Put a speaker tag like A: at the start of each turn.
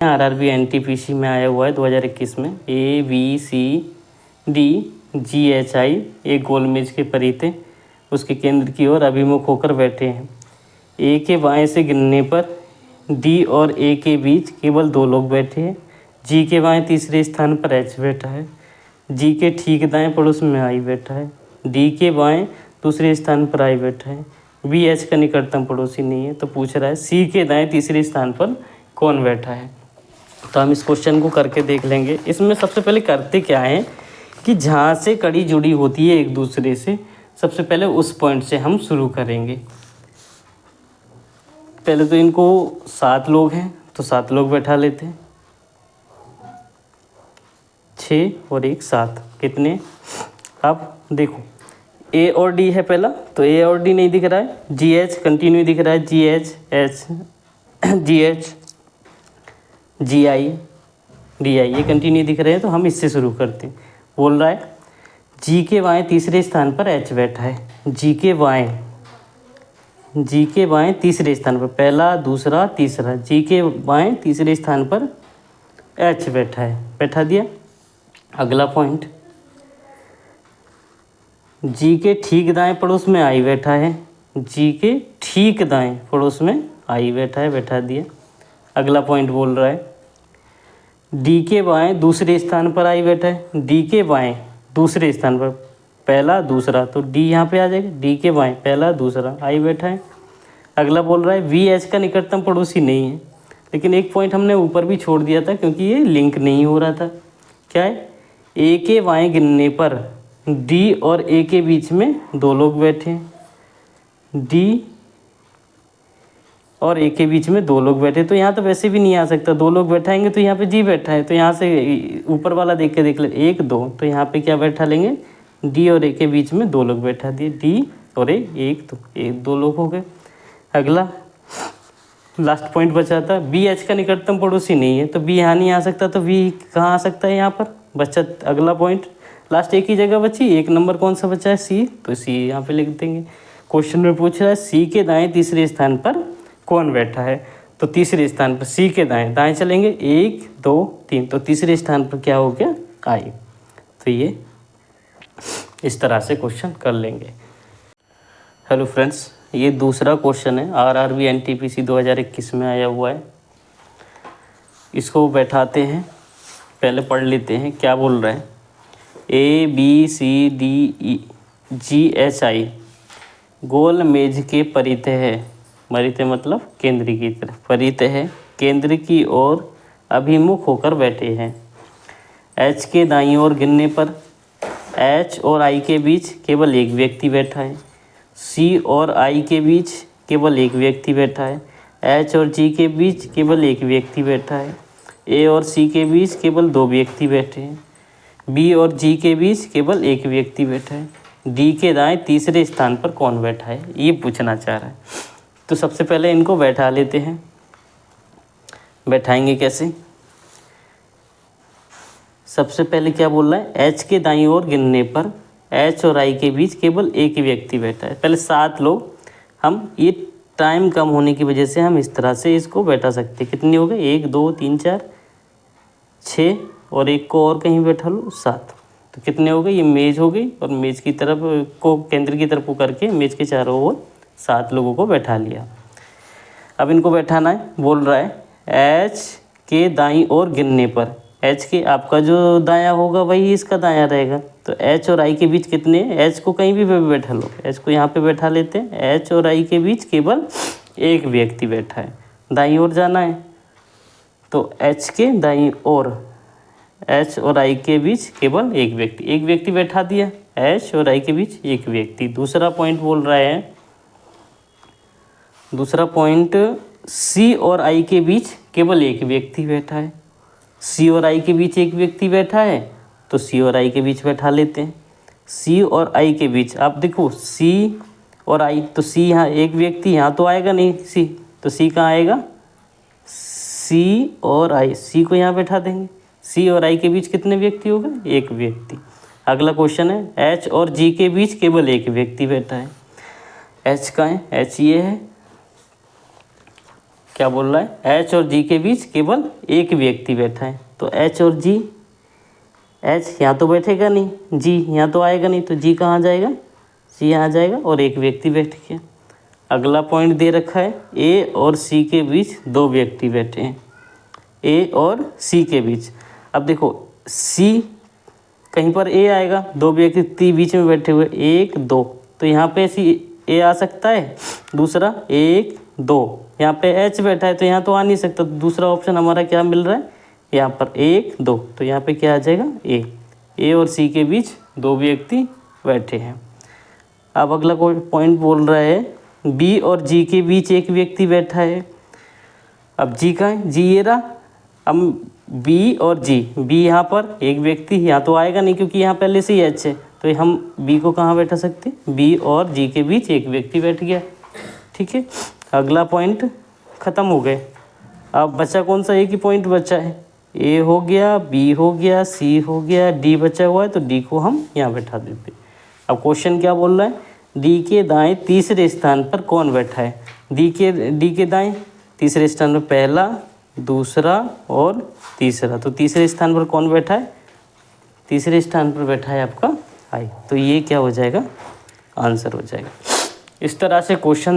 A: RRB NTPC में आया हुआ है 2021 में। ABCDGHI एक गोल मेज के परिते उसके केंद्र की ओर अभिमुख होकर बैठे हैं। ए के बाएं से गिनने पर डी और ए के बीच केवल 2 लोग बैठे हैं। जी के बाएं तीसरे स्थान पर एच बैठा है। जी के ठीक दाएं पड़ोस में आई बैठा है। डी के बाएं दूसरे स्थान पर आई बैठा है। बी एच का निकटतम पड़ोसी नहीं है। तो पूछ रहा है सी के दाएं तीसरे स्थान पर कौन बैठा है। तो हम इस क्वेश्चन को करके देख लेंगे। इसमें सबसे पहले करते क्या है कि जहाँ से कड़ी जुड़ी होती है एक दूसरे से, सबसे पहले उस पॉइंट से हम शुरू करेंगे। पहले तो इनको 7 लोग हैं तो 7 लोग बैठा लेते हैं। 6 और 1 7 कितने। अब देखो ए और डी है पहला, तो ए और डी नहीं दिख रहा है। जी एच कंटिन्यू दिख रहा है। जी H H G H G I D I ये कंटिन्यू दिख रहे हैं। तो हम इससे शुरू करते हैं। बोल रहा है जी के बाएं तीसरे स्थान पर एच बैठा है। जी के बाएं तीसरे स्थान पर, पहला दूसरा तीसरा, जी के बाएं तीसरे स्थान पर एच बैठा है। बैठा दिया। अगला पॉइंट, जी के ठीक दाएं पड़ोस में आई बैठा है। जी के ठीक दाएं पड़ोस में आई बैठा है। बैठा दिया। अगला पॉइंट बोल रहा है डी के बाएं दूसरे स्थान पर आई बैठा है। डी के बाएं दूसरे स्थान पर, पहला दूसरा, तो डी यहाँ पे आ जाएगा। डी के बाएं पहला दूसरा आई बैठा है। अगला बोल रहा है वी एच का निकटतम पड़ोसी नहीं है। लेकिन एक पॉइंट हमने ऊपर भी छोड़ दिया था क्योंकि ये लिंक नहीं हो रहा था। क्या है, ए के बाएं गिनने पर डी और ए के बीच में 2 लोग बैठे हैं। डी और ए के बीच में 2 लोग बैठे, तो यहाँ तो वैसे भी नहीं आ सकता। 2 लोग बैठाएंगे तो यहाँ पे जी बैठा है, तो यहाँ से ऊपर वाला देख के देख ले 1 2, तो यहाँ पे क्या बैठा लेंगे, डी और ए के बीच में 2 लोग बैठा दिए। डी और ए 1 2 1 2 लोग हो गए। अगला लास्ट पॉइंट बचा था बी एच का निकटतम पड़ोसी नहीं है, तो बी यहाँ नहीं आ सकता, तो बी कहाँ आ सकता है, यहाँ पर बचा। अगला पॉइंट लास्ट एक ही जगह बची, 1 नंबर कौन सा बचा है, सी, तो सी यहाँ पे लिख देंगे। क्वेश्चन में पूछ रहा है सी के दाएं तीसरे स्थान पर कौन बैठा है, तो तीसरे स्थान पर सी के दाएं चलेंगे 1 2 3, तो तीसरे स्थान पर क्या हो गया, आई। तो ये इस तरह से क्वेश्चन कर लेंगे। हेलो फ्रेंड्स, ये दूसरा क्वेश्चन है, आरआरबी एनटीपीसी 2021 में आया हुआ है। इसको बैठाते हैं, पहले पढ़ लेते हैं क्या बोल रहे हैं। ABCDEGHI गोल मेज के परितः है, परितः मतलब केंद्र की तरफ, परितः है, केंद्र की ओर अभिमुख होकर बैठे हैं। एच के दाईं ओर गिनने पर एच और आई के बीच केवल एक व्यक्ति बैठा है। सी और आई के बीच केवल एक व्यक्ति बैठा है। एच और जी के बीच केवल एक व्यक्ति बैठा है। ए और सी के बीच केवल 2 व्यक्ति बैठे हैं। बी और जी के बीच केवल एक व्यक्ति बैठा है। डी के दाएं तीसरे स्थान पर कौन बैठा है, ये पूछना चाह रहा है। तो सबसे पहले इनको बैठा लेते हैं। बैठाएंगे कैसे, सबसे पहले क्या बोल रहा है, एच के दाईं ओर गिनने पर एच और आई के बीच केवल एक ही व्यक्ति बैठा है। पहले 7 लोग, हम ये टाइम कम होने की वजह से हम इस तरह से इसको बैठा सकते हैं। कितने हो गए, 1 2 3 4 6, और एक को और कहीं बैठा लो 7, तो कितने हो गए, ये मेज हो गई। और मेज की तरफ को केंद्र की तरफ को करके मेज के चारों ओर 7 लोगों को बैठा लिया। अब इनको बैठाना है। बोल रहा है एच के दाईं ओर गिनने पर, एच के आपका जो दायां होगा वही इसका दायां रहेगा, तो एच और आई के बीच कितने, एच को कहीं भी बैठा लो, एच को यहाँ पे बैठा लेते हैं। एच और आई के बीच केवल एक व्यक्ति बैठा है, दाईं ओर जाना है, तो एच के दाईं ओर, एच और आई के बीच केवल एक व्यक्ति बैठा दिया। एच और आई के बीच एक व्यक्ति। दूसरा पॉइंट बोल रहा है, दूसरा पॉइंट सी और आई के बीच केवल एक व्यक्ति बैठा है। सी और आई के बीच एक व्यक्ति बैठा है, तो सी और आई के बीच बैठा लेते हैं। सी और आई के बीच, आप देखो सी और आई, तो सी यहाँ एक व्यक्ति, यहाँ तो आएगा नहीं सी, तो सी कहाँ आएगा, सी और आई, सी को यहाँ बैठा देंगे। सी और आई के बीच कितने व्यक्ति हो गए, एक व्यक्ति। अगला क्वेश्चन है एच और जी के बीच केवल एक व्यक्ति बैठा है। एच का है, एच ये है, क्या बोल रहा है, एच और जी के बीच केवल एक व्यक्ति बैठा है। तो एच और जी, एच यहाँ तो बैठेगा नहीं, जी यहाँ तो आएगा नहीं, तो जी कहाँ जाएगा, जी यहाँ जाएगा और एक व्यक्ति बैठ गया। अगला पॉइंट दे रखा है, ए और सी के बीच दो व्यक्ति बैठे हैं, ए और सी के बीच। अब देखो सी कहीं पर ए आएगा, दो व्यक्ति बीच में बैठे हुए, एक दो, तो यहाँ पे सी ए आ सकता है। दूसरा एक दो, यहाँ पे एच बैठा है तो यहाँ तो आ नहीं सकता, तो दूसरा ऑप्शन हमारा क्या मिल रहा है, यहाँ पर एक दो, तो यहाँ पे क्या आ जाएगा, ए और सी के बीच दो व्यक्ति बैठे हैं। अब अगला कोई पॉइंट बोल रहा है, बी और जी के बीच एक व्यक्ति बैठा है। अब जी का है, जी ये रहा, अब बी और जी, बी यहाँ पर एक व्यक्ति, यहाँ तो आएगा नहीं क्योंकि यहाँ पहले से ही एच है, तो हम बी को कहाँ बैठा सकते, बी और जी के बीच एक व्यक्ति बैठ गया। ठीक है, अगला पॉइंट ख़त्म हो गए। अब बचा कौन सा, एक ही पॉइंट बचा है, ए हो गया, बी हो गया, सी हो गया, डी बचा हुआ है, तो डी को हम यहाँ बैठा देते। अब क्वेश्चन क्या बोल रहा है, डी के दाएं तीसरे स्थान पर कौन बैठा है। डी के दाएं तीसरे स्थान पर पहला, दूसरा और तीसरा, तो तीसरे स्थान पर कौन बैठा है, तीसरे स्थान पर बैठा है आपका आई। तो ये क्या हो जाएगा, आंसर हो जाएगा। इस तरह से क्वेश्चन